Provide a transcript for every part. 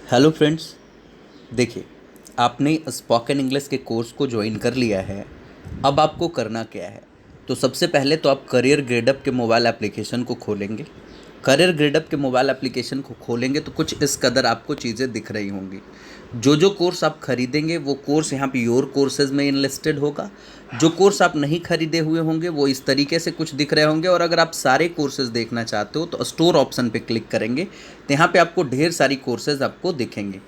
Hello friends. देखिए, आपने spoken English के कोर्स को ज्वाइन कर लिया है। अब आपको करना क्या है? तो सबसे पहले तो आप करियर ग्रेडअप के मोबाइल एप्लीकेशन को खोलेंगे। करियर ग्रेडअप के मोबाइल एप्लीकेशन को खोलेंगे तो कुछ इस कदर आपको चीज़ें दिख रही होंगी। जो जो कोर्स आप खरीदेंगे वो कोर्स यहाँ पे योर कोर्सेज में इनलिस्टेड होगा। जो कोर्स आप नहीं खरीदे हुए होंगे वो इस तरीके से कुछ दिख रहे होंगे। और अगर आप सारे कोर्सेज देखना चाहते हो तो स्टोर ऑप्शन पे क्लिक करेंगे तो यहाँ पे आपको ढेर सारी कोर्सेज आपको दिखेंगे।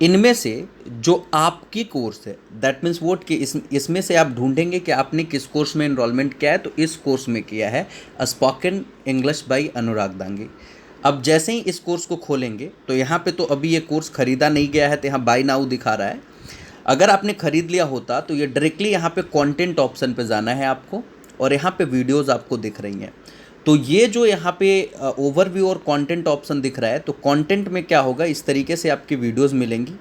इनमें से जो आपकी कोर्स है दैट मीन्स वोट कि इसमें से आप ढूंढेंगे कि आपने किस कोर्स में इनरोलमेंट किया है। तो इस कोर्स में किया है स्पोकन इंग्लिश बाय अनुराग दांगी। अब जैसे ही इस कोर्स को खोलेंगे तो यहाँ पे तो अभी ये कोर्स खरीदा नहीं गया है तो यहाँ बाय नाउ दिखा रहा है। अगर आपने खरीद लिया होता तो ये डायरेक्टली यहाँ पे कंटेंट ऑप्शन पे जाना है आपको और यहाँ पे वीडियोस आपको दिख रही हैं। तो ये जो यहाँ पे ओवरव्यू और कंटेंट ऑप्शन दिख रहा है तो कंटेंट में क्या होगा, इस तरीके से आपकी वीडियोस मिलेंगी।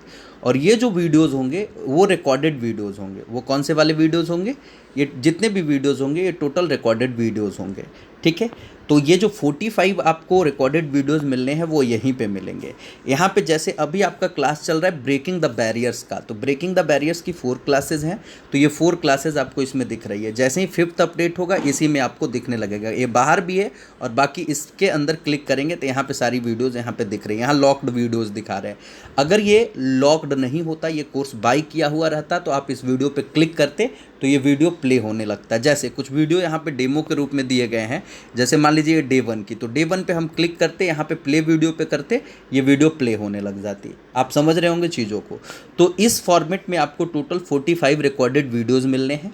और ये जो वीडियोस होंगे वो रिकॉर्डेड वीडियोस होंगे। वो कौन से वाले वीडियोस होंगे? ये जितने भी वीडियोस होंगे ये टोटल रिकॉर्डेड वीडियोस होंगे। ठीक है, तो ये जो 45 आपको रिकॉर्डेड वीडियोस मिलने हैं वो यहीं पे मिलेंगे। यहाँ पे जैसे अभी आपका क्लास चल रहा है ब्रेकिंग द बैरियर्स का, तो ब्रेकिंग द बैरियर्स की 4 क्लासेज हैं। तो ये 4 क्लासेज आपको इसमें दिख रही है। जैसे ही 5th अपडेट होगा इसी में आपको दिखने लगेगा। ये बाहर भी है और बाकी इसके अंदर क्लिक करेंगे तो यहाँ पे सारी वीडियोज़ यहाँ पे दिख रही हैं। यहाँ लॉक्ड वीडियोज़ दिखा रहे हैं। अगर ये लॉक्ड नहीं होता, ये कोर्स बाय किया हुआ रहता तो आप इस वीडियो पे क्लिक करते तो ये वीडियो प्ले होने लगता है। जैसे कुछ वीडियो यहाँ पे डेमो के रूप में दिए गए हैं। जैसे मान लीजिए डे 1 की, तो डे 1 पे हम क्लिक करते, यहाँ पे प्ले वीडियो पे करते, ये वीडियो प्ले होने लग जाती है। आप समझ रहे होंगे चीज़ों को। तो इस फॉर्मेट में आपको टोटल 45 रिकॉर्डेड वीडियोज़ मिलने हैं।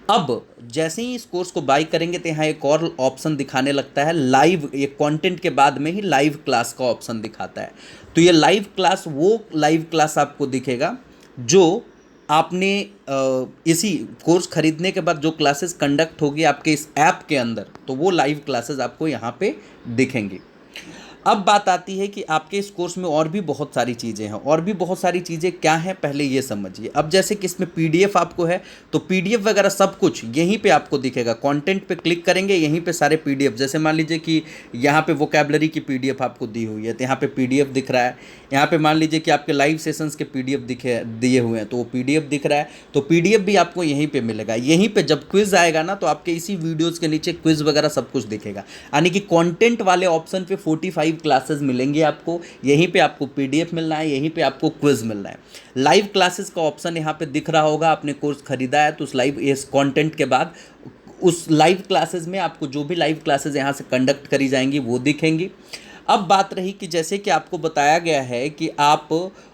अब जैसे ही इस कोर्स को बाय करेंगे तो यहाँ एक और ऑप्शन दिखाने लगता है लाइव। ये कंटेंट के बाद में ही लाइव क्लास का ऑप्शन दिखाता है। तो ये लाइव क्लास, वो लाइव क्लास आपको दिखेगा जो आपने इसी कोर्स खरीदने के बाद जो क्लासेस कंडक्ट होगी आपके इस ऐप के अंदर, तो वो लाइव क्लासेस आपको यहाँ पे दिखेंगी। अब बात आती है कि आपके इस कोर्स में और भी बहुत सारी चीज़ें हैं। और भी बहुत सारी चीज़ें क्या हैं पहले ये समझिए। अब जैसे कि इसमें पीडीएफ आपको है तो पीडीएफ वगैरह सब कुछ यहीं पे आपको दिखेगा। कंटेंट पे क्लिक करेंगे, यहीं पे सारे पीडीएफ, जैसे मान लीजिए कि यहाँ पे वोकैबलरी की पीडीएफ आपको दी हुई है तो यहाँ पे पीडीएफ दिख रहा है। यहाँ पे मान लीजिए कि आपके लाइव सेशंस के पीडीएफ दिए हुए हैं तो वो पीडीएफ दिख रहा है। तो पीडीएफ भी आपको यहीं पे मिलेगा। यहीं पे जब क्विज आएगा ना तो आपके इसी वीडियोज़ के नीचे क्विज वगैरह सब कुछ दिखेगा। यानी कि कंटेंट वाले ऑप्शन पे 45 क्लासेस मिलेंगे आपको। यहीं पे आपको पीडीएफ मिलना है, यहीं पे आपको क्विज मिलना है। लाइव क्लासेस का ऑप्शन यहाँ पे दिख रहा होगा। आपने कोर्स खरीदा है तो उस लाइव इस कंटेंट के बाद उस लाइव क्लासेस में आपको जो भी लाइव क्लासेस यहाँ से कंडक्ट करी जाएंगी वो दिखेंगी। अब बात रही कि जैसे कि आपको बताया गया है कि आप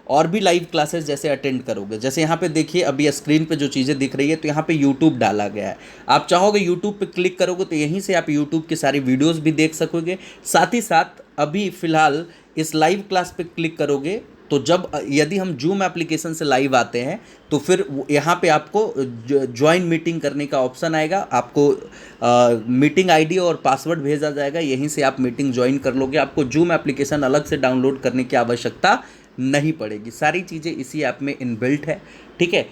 और भी लाइव क्लासेस जैसे अटेंड करोगे। जैसे यहाँ पे देखिए अभी स्क्रीन पे जो चीज़ें दिख रही है तो यहाँ पे यूट्यूब डाला गया है। आप चाहोगे यूट्यूब पे क्लिक करोगे तो यहीं से आप यूट्यूब की सारी वीडियोस भी देख सकोगे। साथ ही साथ अभी फ़िलहाल इस लाइव क्लास पे क्लिक करोगे तो जब यदि हम जूम एप्लीकेशन से लाइव आते हैं तो फिर यहाँ पे आपको ज्वाइन मीटिंग करने का ऑप्शन आएगा। आपको मीटिंग आईडी और पासवर्ड भेजा जाएगा, यहीं से आप मीटिंग ज्वाइन कर लोगे। आपको जूम एप्लीकेशन अलग से डाउनलोड करने की आवश्यकता नहीं पड़ेगी। सारी चीज़ें इसी ऐप में इनबिल्ट है। ठीक है,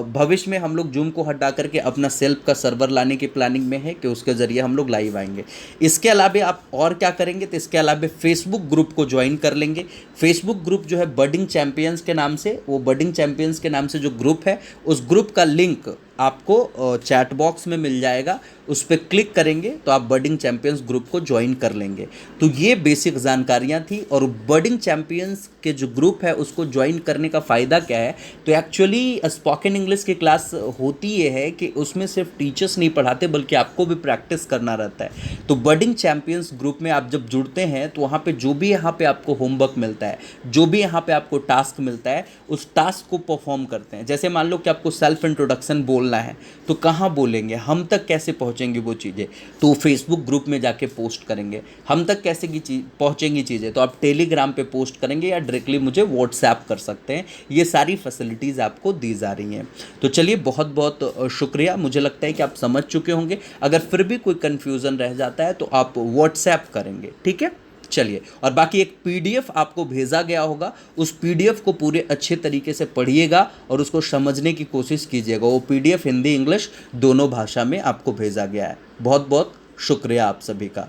भविष्य में हम लोग जूम को हटा करके अपना सेल्फ का सर्वर लाने की प्लानिंग में है कि उसके ज़रिए हम लोग लाइव आएंगे। इसके अलावा आप और क्या करेंगे तो इसके अलावा फेसबुक ग्रुप को ज्वाइन कर लेंगे। फेसबुक ग्रुप जो है बडिंग चैम्पियंस के नाम से, वो बडिंग चैम्पियंस के नाम से जो ग्रुप है उस ग्रुप का लिंक आपको चैट बॉक्स में मिल जाएगा। उस पर क्लिक करेंगे तो आप बडिंग चैम्पियंस ग्रुप को ज्वाइन कर लेंगे। तो ये बेसिक जानकारियाँ थी। और बडिंग चैम्पियंस के जो ग्रुप है उसको ज्वाइन करने का फ़ायदा क्या है, तो एक्चुअली स्पोकन इंग्लिश की क्लास होती ये है कि उसमें सिर्फ टीचर्स नहीं पढ़ाते बल्कि आपको भी प्रैक्टिस करना रहता है। तो बडिंग चैम्पियंस ग्रुप में आप जब जुड़ते हैं तो वहाँ पे जो भी यहाँ पे आपको होमवर्क मिलता है, जो भी यहाँ पे आपको टास्क मिलता है, उस टास्क को परफॉर्म करते हैं। जैसे मान लो कि आपको सेल्फ इंट्रोडक्शन बोलना है तो कहाँ बोलेंगे, हम तक कैसे पहुँचेंगी वो चीज़ें, तो फेसबुक ग्रुप में जाके पोस्ट करेंगे। हम तक कैसे पहुँचेंगी चीज़ें, तो आप टेलीग्राम पे पोस्ट करेंगे या डायरेक्टली मुझे व्हाट्सएप कर सकते हैं। ये सारी फैसिलिटीज़ आपको दी जा रही हैं। तो चलिए बहुत बहुत शुक्रिया। मुझे लगता है कि आप समझ चुके होंगे। अगर फिर भी कोई कन्फ्यूज़न रह जाता है तो आप व्हाट्सएप करेंगे। ठीक है, चलिए। और बाकी एक पीडीएफ आपको भेजा गया होगा, उस पीडीएफ को पूरे अच्छे तरीके से पढ़िएगा और उसको समझने की कोशिश कीजिएगा। वो पीडीएफ हिंदी इंग्लिश दोनों भाषा में आपको भेजा गया है। बहुत बहुत शुक्रिया आप सभी का।